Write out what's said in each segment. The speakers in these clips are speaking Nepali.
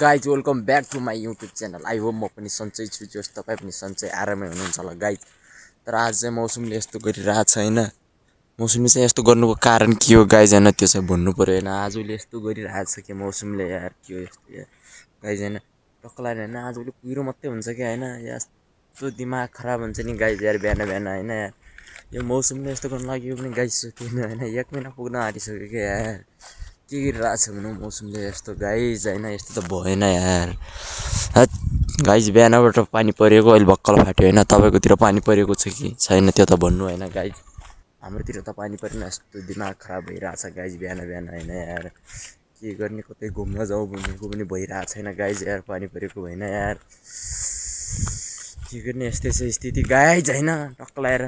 Guys welcome back to my YouTube channel. I hope म पनि सन्चै छु, जस तपाईँ पनि सन्चै आरामै हुनुहुन्छ होला गाइज। तर आज चाहिँ मौसमले यस्तो गरिरहेको छ होइन। मौसमले चाहिँ यस्तो गर्नुको कारण के हो गाइज होइन, त्यो चाहिँ भन्नु पऱ्यो होइन। आजले यस्तो गरिरहेको छ कि मौसमले यार के हो यस्तो यार गाइज होइन। टक्कलाएर होइन आजले कुहिरो मात्रै हुन्छ कि होइन, यस्तो दिमाग खराब हुन्छ नि गाइज यार बिहान बिहान होइन। यार यो मौसमले यस्तो गर्नु लाग्यो पनि गाइज सकिएन होइन, 1 महिना पुग्न आँटिसक्यो क्या यार। के गरिरहेको छ भनौँ मौसमले यस्तो गाइज होइन, यस्तो त भएन यार। गाइज बिहानबाट पानी परेको अहिले भक्कल फाट्यो होइन। तपाईँकोतिर पानी परेको छ कि छैन त्यो त भन्नु होइन गाइज। हाम्रोतिर त पानी परेन, यस्तो दिमाग खराब भइरहेछ गाइज बिहान बिहान होइन यार। के गर्ने, कतै घुम्न जाउँ भनेको पनि भइरहेको छैन गाइज यार, पानी परेको होइन यार। के गर्ने, यस्तै छ स्थिति गाइज होइन। टक्कलाएर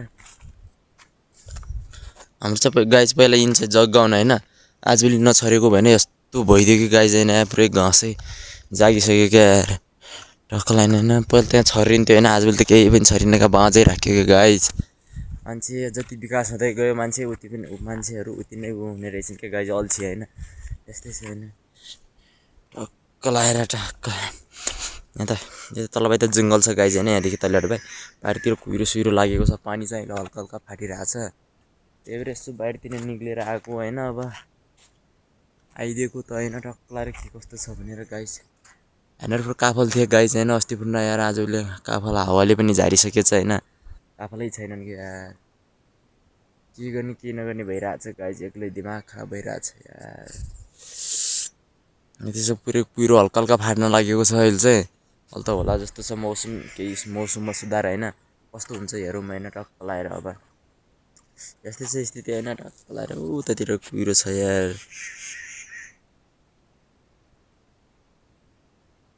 हाम्रो चाहिँ गाइज पहिला इन चाहिँ जग्गाउन होइन, आजभोलि नछरेको भने यस्तो भइदियो कि गाइज होइन, पुरै घाँसै जागिसक्यो क्या यार। टक्कलाइन होइन, पहिला त्यहाँ छरिन्थ्यो होइन, आजभोलि त केही पनि छरिन क्या, बाँझै राख्यो क्या गाइज। मान्छे जति विकास हुँदै गयो मान्छेहरू उति नै हुने रहेछन् क्या गाइज, अल्छी होइन। यस्तै छ होइन। टक्कलाएर यहाँ त तलबाई त जङ्गल छ गाइज होइन, यहाँदेखि तलबाट भाइ बाहिरतिर कुहिरो सुहिरो लागेको छ, पानी चाहिँ हल्का हल्का फाटिरहेको छ। त्यही भएर यसो बाहिरतिर निक्लिएर आएको होइन। अब आइदिएको त होइन, टक्कलाएर के कस्तो छ भनेर गाइज। यहाँनिर काफल थियो गाइज होइन, अस्ति पुर्न यार आजले काफल हावाले पनि झारिसकेछ होइन, काफलै छैनन् कि यार। के गर्ने के नगर्ने भइरहेछ गाइज, एक्लै दिमाग खराब भइरहेछ यार। त्यसो पुरै कुहिरो हल्का हल्का फाट्न लागेको छ अहिले चाहिँ। अहिले त होला जस्तो छ मौसम, केही मौसममा सुधार होइन, कस्तो हुन्छ हेरौँ होइन। टक्कलाएर अब यस्तै छ स्थिति होइन। टक्कलाएर उतातिर कुहिरो छ यार,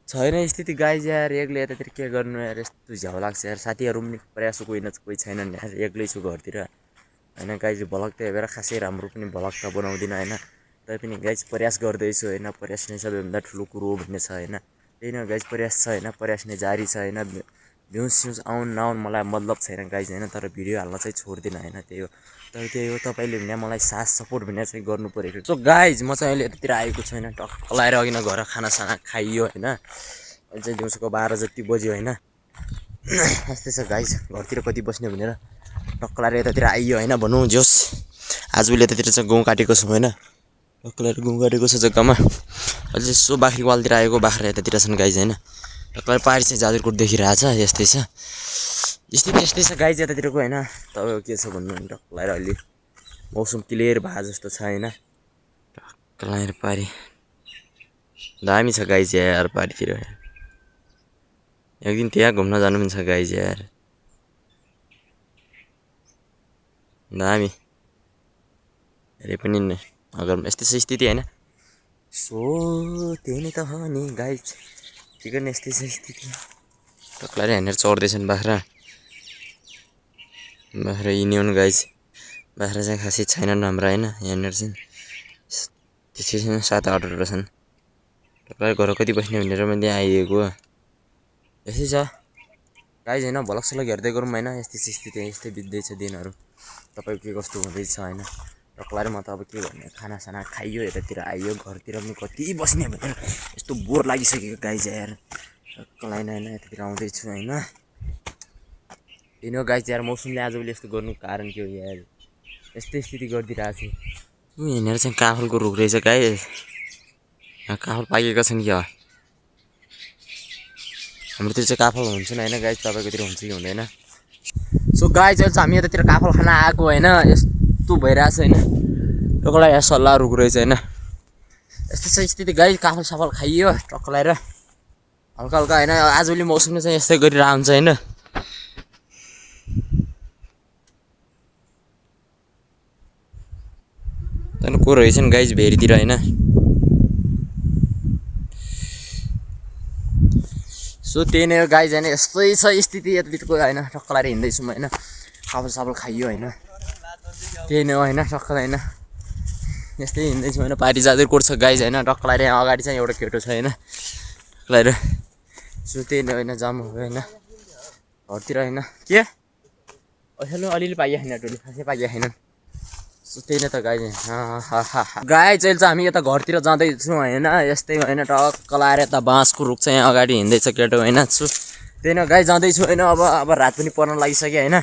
छैन स्थिति गाइज यार। एक्लै यतातिर के गर्नु यार, यस्तो झ्याउ लाग्छ यार। साथीहरू पनि प्रयास कोही छैनन् यार, एक्लै छु घरतिर होइन गाइज। भ्लग त हेरेर खासै राम्रो पनि भ्लग त बनाउँदिनँ होइन, तैपनि गाइज प्रयास गर्दैछु होइन। प्रयास नै सबैभन्दा ठुलो कुरो हो भन्ने छ होइन। त्यही न गाइज, प्रयास छ होइन, प्रयास नै जारी छ होइन। भ्युज स्युज आउन नआउन मलाई मतलब छैन गाइज होइन, तर भिडियो हाल्न चाहिँ छोड्दिनँ होइन। त्यही हो, तर त्यही हो, तपाईँले भने मलाई साथ सपोर्ट भने चाहिँ गर्नु पऱ्यो। सो गाइज म चाहिँ अहिले यतातिर आएको छु होइन। टक्कलाएर अघि न घर खानासाना खाइयो होइन, अहिले चाहिँ दिउँसोको 12 जति बज्यो होइन। यस्तै छ गाइज, घरतिर कति बस्ने भनेर टक्कलाएर यतातिर आइयो होइन। भनौँ जोस् आजभोलि यतातिर चाहिँ गहुँ काटेको छौँ होइन। टक्कलाएर गहुँ काटेको छ जग्गामा। अहिले चाहिँ यसो बाख्री वालतिर आएको, बाख्रा यतातिर छन् गाइज होइन। टक्कलाएर पारी चाहिँ जाजरकोट देखिरहेछ, यस्तै छ स्थिति, यस्तै छ गाइज यतातिरको होइन। तपाईँको के छ भन्नु भने टक्कलाएर अहिले मौसम क्लियर भए जस्तो छ होइन। टक्कलाएर पारी दामी छ गाइज यार, पारीतिर एक दिन त्यहाँ घुम्न जानु पनि छ गाइज यार, दामी। हेरे पनि अगर यस्तै छ स्थिति होइन। सो त्यही नै त हो नि गाइज, के गर्ने यस्तै छ स्थिति। टक्कलाएर यहाँनिर चढ्दैछन् बाख्रा युनियन गाइज। बाख्रा चाहिँ खासै छैनन् हाम्रा होइन, यहाँनिर चाहिँ त्यसै छन् 7-8वटा छन्। टक्कलाएर घर कति बस्ने भनेर मैले आइदिएको यस्तै छ गाइज होइन। भ्लग हेर्दै गरौँ होइन, यस्तै स्थिति, यस्तै बित्दैछ दिनहरू। तपाईँको के कस्तो हुँदैछ होइन। टक्कलाएर म त अब के गर्ने, खानासाना खाइयो यतातिर आइयो, घरतिर पनि कति बस्ने भनेर यस्तो बोर लागिसकेको गाइज यार। टक्कलाइन होइन यतातिर आउँदैछु होइन। किन गाइज यार मौसमले आजभोलि यस्तो गर्नुको कारण के हो यार, यस्तै स्थिति गरिदिइरहेको छ। यहाँनिर चाहिँ काफलको रुख रहेछ गाइज, यहाँ काफल पाकेका छन् क्या। हाम्रोतिर चाहिँ काफल हुन्छन् होइन गाइज, तपाईँकोतिर हुन्छ कि हुँदैन। सो गाइज अहिले चाहिँ हामी यतातिर काफल खाना आएको होइन, यस्तो भइरहेछ होइन। टक्कलाएर यहाँ सल्लाह रुख रहेछ होइन, यस्तो छ स्थिति गाइज। काफल साफल खाइयो टक्कलाएर हल्का हल्का होइन। आजभोलि मौसमले चाहिँ यस्तै गरिरहेको हुन्छ होइन। त्यहाँदेखि को रहेछन् गाइज भेरीतिर होइन। सो त्यही नै हो गाइज होइन, यस्तै छ स्थिति यतातिरको होइन। टक्कलाएर हिँड्दैछौँ होइन, काफल साफल खाइयो होइन, त्यही नै हो होइन। टक्कल होइन यस्तै हिँड्दैछौँ होइन। पारी जाजरकोट छ गाइज होइन। टक्कलाएर यहाँ अगाडि चाहिँ एउटा केटो छ होइन टक्कलाएर। सो त्यही नै होइन, जाम हो होइन घरतिर होइन। के हेर्नु अलिअलि पाइया छैन, टोली खासै पाइया छैनन्। सो त्यही नै त गाई गाई चाहिँ हामी यता घरतिर जाँदैछौँ होइन यस्तै होइन टक्क लाएर यता बाँसको रुख चाहिँ यहाँ अगाडि हिँड्दैछ केटो होइन सो त्यही नै गाई जाँदैछु होइन अब रात पनि पर्न लागिसक्यो होइन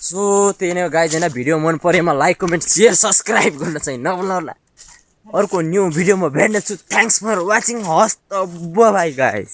सो त्यही नै गाई होइन भिडियो मन परेमा लाइक कमेन्ट सेयर सब्सक्राइब गर्न चाहिँ नभुल्नुहोला अर्को न्यू भिडियोमा भेट्नेछु थ्याङ्क्स फर वाचिङ हस् त बाई गाइस